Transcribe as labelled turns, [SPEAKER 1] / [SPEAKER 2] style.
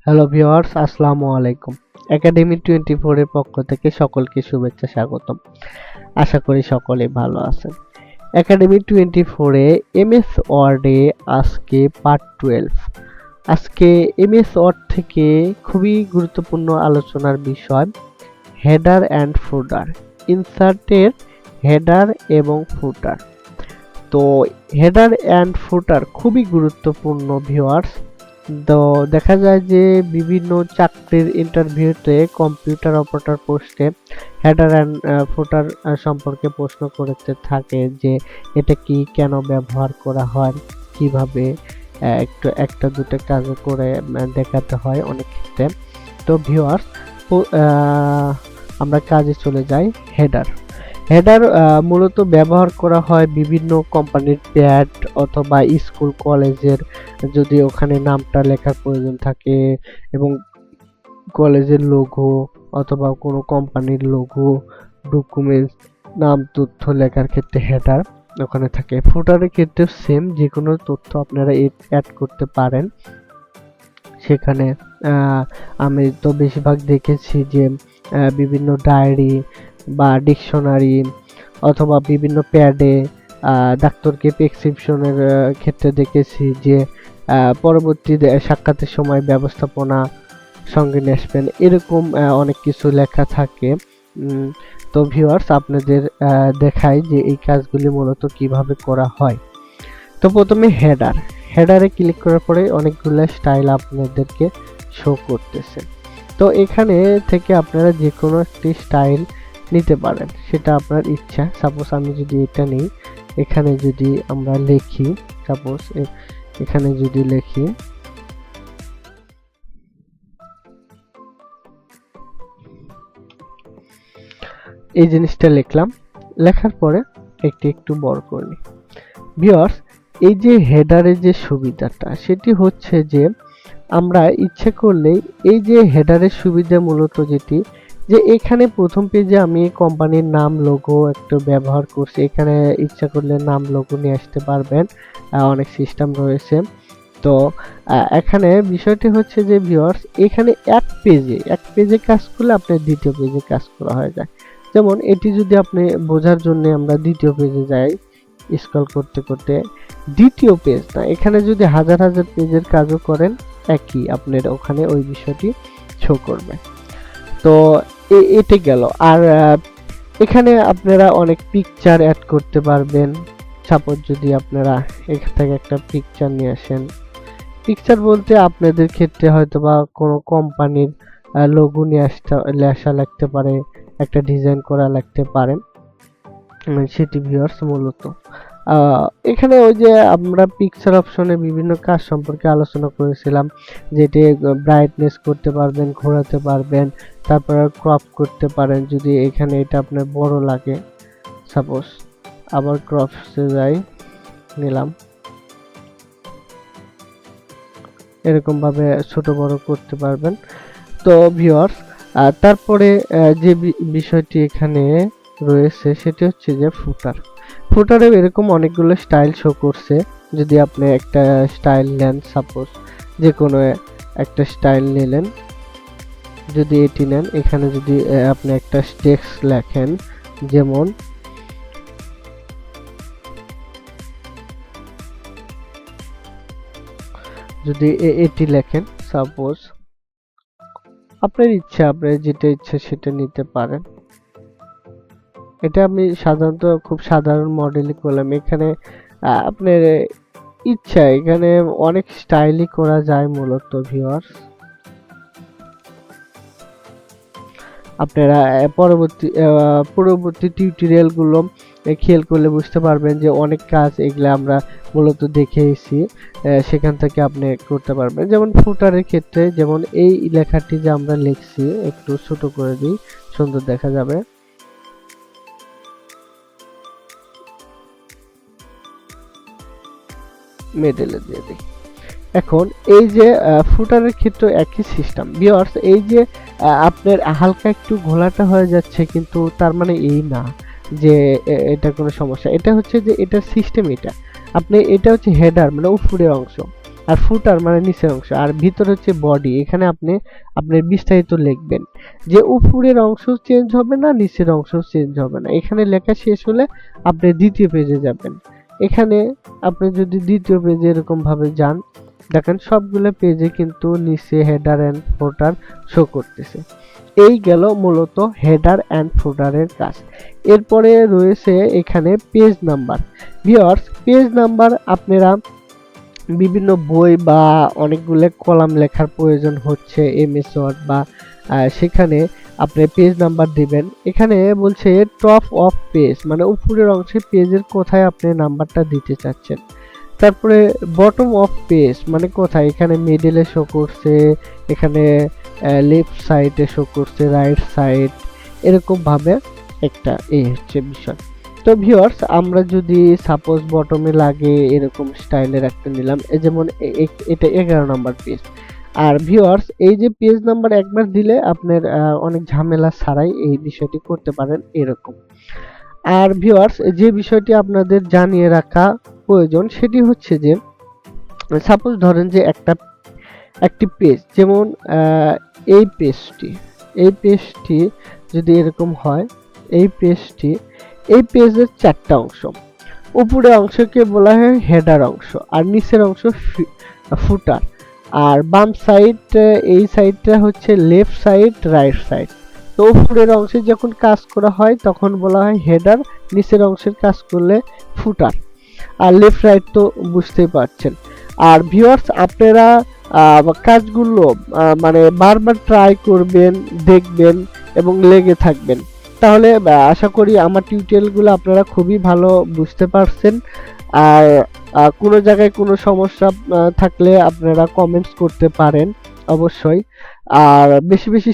[SPEAKER 1] Hello viewers, আসসালামু আলাইকুম। Academy 24 এর পক্ষ থেকে সকলকে শুভেচ্ছা স্বাগতম। আশা করি সকলেই ভালো আছেন। একাডেমি 24 এ এমএস ওয়ার্ডে আজকে পার্ট 12। আজকে এমএস ওয়ার্ড থেকে খুবই গুরুত্বপূর্ণ আলোচনার বিষয় হেডার অ্যান্ড ফুটার। ইনসার্টের হেডার এবং ফুটার। তো হেডার অ্যান্ড ফুটার খুবই গুরুত্বপূর্ণ ভিউয়ার্স। তো দেখা যায় যে বিভিন্ন চাকরির ইন্টারভিউতে কম্পিউটার অপারেটর পোস্টে হেডার অ্যান্ড ফুটার সম্পর্কে প্রশ্ন করতে থাকে যে এটা কি, কেন ব্যবহার করা হয়, কিভাবে একটু একটা দুটো কাজ করে দেখাতে হয় অনেক ক্ষেত্রে। তো ভিউয়ার্স, আমরা কাজে চলে যাই। হেডার হেডার মূলত ব্যবহার করা হয় বিভিন্ন কোম্পানির প্যাড অথবা স্কুল কলেজের, যদি ওখানে নামটা লেখার প্রয়োজন থাকে এবং কলেজের লোগো অথবা কোনো কোম্পানির লোগো, ডকুমেন্টস, নাম, তথ্য লেখার ক্ষেত্রে হেডার ওখানে থাকে। ফুটারের ক্ষেত্রে সেম, যে কোনো তথ্য আপনারা অ্যাড করতে পারেন সেখানে। আমি তো বেশিরভাগ দেখেছি যে বিভিন্ন ডায়েরি বা ডিকশনারি অথবা বিভিন্ন প্যাডে ডাক্তারকে প্রেসক্রিপশনের ক্ষেত্রে দেখেছি যে পরবর্তী সাক্ষাতের সময় ব্যবস্থাপনা সঙ্গে নেসবেন, এরকম অনেক কিছু লেখা থাকে। তো ভিউয়ার্স, আপনাদের দেখাই যে এই কাজগুলি মূলত কিভাবে করা হয়। তো প্রথমে হেডারে ক্লিক করার পরে অনেকগুলো স্টাইল আপনাদেরকে শো করতেছে। তো এখানে থেকে আপনারা যে কোনো একটি স্টাইল নিতে পারেন, সেটা আপনার ইচ্ছা। সাপোজ আমি যদি এটা নিই, এখানে যদি আমরা লিখি, সাপোজ এখানে যদি লিখি এই জিনিসটা লিখলাম, লেখার পরে একটু বড় করে নিই। ভিউয়ার্স, এই যে হেডারের যে সুবিধাটা সেটি হচ্ছে যে আমরা ইচ্ছে করলেই এই যে হেডারের সুবিধা মূলত যেটি, যে এখানে প্রথম পেজে আমি কোম্পানির নাম, লোগো একটু ব্যবহার করছি, এখানে ইচ্ছা করলে নাম, লোগো নিয়ে আসতে পারবেন। অনেক সিস্টেম রয়েছে। তো এখানে বিষয়টি হচ্ছে যে ভিউয়ার্স, এখানে এক পেজে কাজ করলে আপনার দ্বিতীয় পেজে কাজ করা হয়ে যায়। যেমন এটি যদি আপনি বোঝার জন্য আমরা দ্বিতীয় পেজে যাই, স্ক্রল করতে করতে দ্বিতীয় পেজ না, এখানে যদি হাজার হাজার পেজের কাজও করেন একই আপনার ওখানে ওই বিষয়টি শো করবে। তো এটি গেল। আর এখানে আপনারা অনেক পিকচার অ্যাড করতে পারবেন। সাপোজ যদি আপনারা এখান থেকে একটা পিকচার নিয়ে আসেন, পিকচার বলতে আপনাদের ক্ষেত্রে হয়তো বা কোনো কোম্পানির লোগো নিয়ে আসা লাগতে পারে, একটা ডিজাইন করা লাগতে পারে, সেটি ভিউয়ার্স মূলত এখানে ওই যে আমরা পিকচার অপশনে বিভিন্ন কাজ সম্পর্কে আলোচনা করেছিলাম, যেটি ব্রাইটনেস করতে পারবেন, ঘোরাতে পারবেন, তারপর ক্রপ করতে পারেন যদি এখানে এটা আপনার বড় লাগে। সাপোজ আবার ক্রপসে যাই, নিলাম, এরকম ভাবে ছোট বড় করতে পারবেন। তো ভিউয়ার্স, তারপরে যে বিষয়টি এখানে রয়েছে সেটি হচ্ছে যে ফুটারে এরকম অনেকগুলো স্টাইল শো করছে। যদি আপনি একটা স্টাইল নেন, সাপোজ যে কোনো একটা স্টাইল নিলেন, যদি এটি নেন, এখানে যদি আপনি একটা টেক্সট লেখেন, যেমন যদি এটি লেখেন, সাপোজ আপনার ইচ্ছা, আপনার যেটা ইচ্ছা সেটা নিতে পারেন। এটা আমি সাধারণত খুব সাধারণ মডেলই করলাম। এখানে আপনার ইচ্ছা, এখানে অনেক স্টাইলই করা যায় মূলত ভিউয়ার্স। আপনারা পরবর্তী টিউটোরিয়াল গুলো খেয়াল করলে বুঝতে পারবেন যে অনেক কাজ এগুলা আমরা মূলত দেখেছি, সেখান থেকে আপনি করতে পারবেন। যেমন ফুটারের ক্ষেত্রে, যেমন এই লেখাটি যে আমরা লিখছি, একটু ছোট করে দিই, সুন্দর দেখা যাবে। মিডলে দিয়ে দিই। এখন এই যে ফুটারের ক্ষেত্রে একই সিস্টেম ভিউয়ার্স। এই যে আপনার হালকা একটু ঘোলাটা হয়ে যাচ্ছে, কিন্তু তার মানে এই না যে এটা কোনো সমস্যা। এটা হচ্ছে যে এটার সিস্টেম, এটা আপনি, এটা হচ্ছে হেডার মানে উপরের অংশ। আর ফুটার মানে নিচের অংশ, আর ভিতর হচ্ছে বডি। এখানে আপনি আপনার বিস্তারিত লিখবেন যে উপরের অংশ চেঞ্জ হবে না, নিচের অংশ চেঞ্জ হবে না। এখানে লেখা শেষ হলে আপনি দ্বিতীয় পেজে যাবেন। এখানে আপনি যদি দ্বিতীয় পেজে এরকম ভাবে যান, দেখেন সবগুলো পেজে কিন্তু নিচে হেডার এন্ড ফুটার শো করতেছে। এই গেল মূলত হেডার এন্ড ফুটারের কাজ। এরপরে রয়েছে এখানে page number. Viewers, page number আপনারা বিভিন্ন বই বা অনেকগুলো কলাম লেখার প্রয়োজন হচ্ছে এমএস ওয়ার্ড বা সেখানে আপনি পেজ নাম্বার দিবেন। এখানে বলছে টপ অফ পেজ, মানে উপরের অংশে পেজের কোথায় আপনি নাম্বারটা দিতে চাচ্ছেন। তারপরে বটম অফ পেজ মানে কোথায়, এখানে মিডলে শো করছে, এখানে লেফট সাইডে শো করছে, রাইট সাইড, এরকম ভাবে একটা এই হচ্ছে বিষয়। তো ভিউয়ার্স, আমরা যদি সাপোজ বটমে লাগে এরকম স্টাইলে রাখতে নিলাম, এই যেমন এটা 11 নাম্বার পেজ। আর ভিউয়ার্স, এই যে পেজ নাম্বার একবার দিলে আপনার অনেক ঝামেলা ছাড়াই এই বিষয়টি করতে পারেন এরকম। আর ভিউয়ার্স, যে বিষয়টি আপনাদের জানিয়ে রাখা প্রয়োজন সেটি হচ্ছে যে সাপোজ ধরেন যে একটি পেজ, যেমন এই পেজটি যদি এরকম হয়, এই পেজের 4টা অংশ। উপরের অংশকে বলা হয় হেডার অংশ, আর নিচের অংশ ফুটার। আর বাম সাইড, এই সাইডটা হচ্ছে লেফট সাইড, রাইট সাইড। তো উপরের অংশে যখন কাজ করা হয় তখন বলা হয় হেডার, নিচের অংশের কাজ করলে ফুটার। আর লেফট রাইট তো বুঝতেই পারছেন। আর ভিউয়ার্স, আপনারা কাজগুলো মানে বারবার ট্রাই করবেন, দেখবেন এবং লেগে থাকবেন। তাহলে আশা করি আমার টিউটোরিয়ালগুলো আপনারা খুবই ভালো বুঝতে পারছেন। আর কোনো জায়গায় কোনো সমস্যা থাকলে আপনারা কমেন্টস করতে পারেন অবশ্যই। আর বেশি বেশি